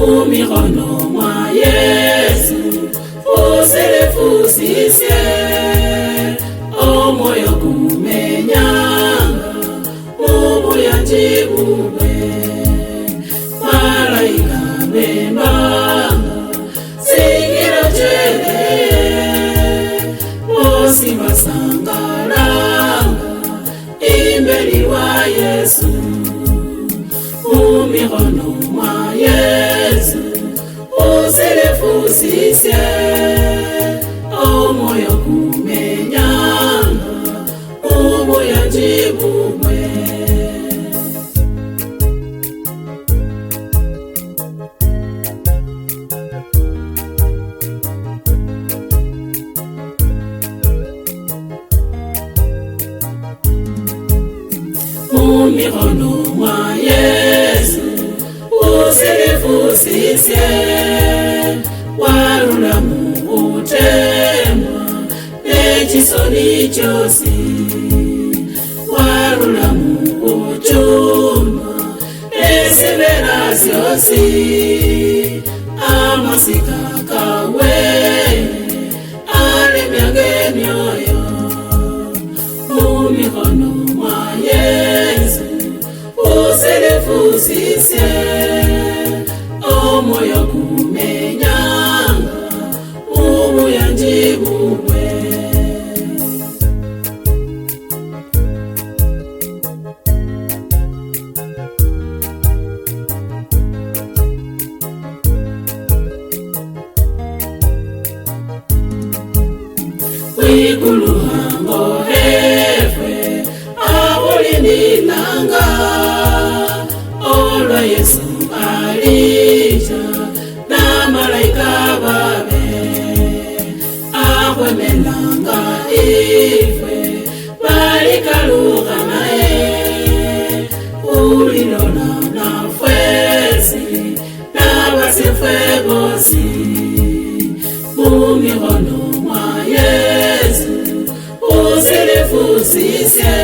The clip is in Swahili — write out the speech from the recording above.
Mumikono mwa Yesu usilifusisye, omwoyo kumenyanga mubuyanjibubwe. Malaika bembanga singira cheleye, bosi basangalanga imbeli wa Yesu. Mumikono mwa Yesu usilifusisye, omwoyo kumenyanga mubuyanjibubwe. Mumikono mwa Yesu usilifusisye, warula mubutemwa nechisoni chosi, warula mubuchunwa esebera syosi, amasika kawe alemyange myoyo. Mumikono mwa Yesu usilifusisye, omwoyo kumenyanga mubuyanjibubwe. Wikulu hango hefwe ahulinilanga, olwa Yesu alija na malaika babe, ahwemelanga ifwe balikaluga naye, ulilola na fwesi na basifwe bosi. Mumikono mwa Yesu usilifusisye,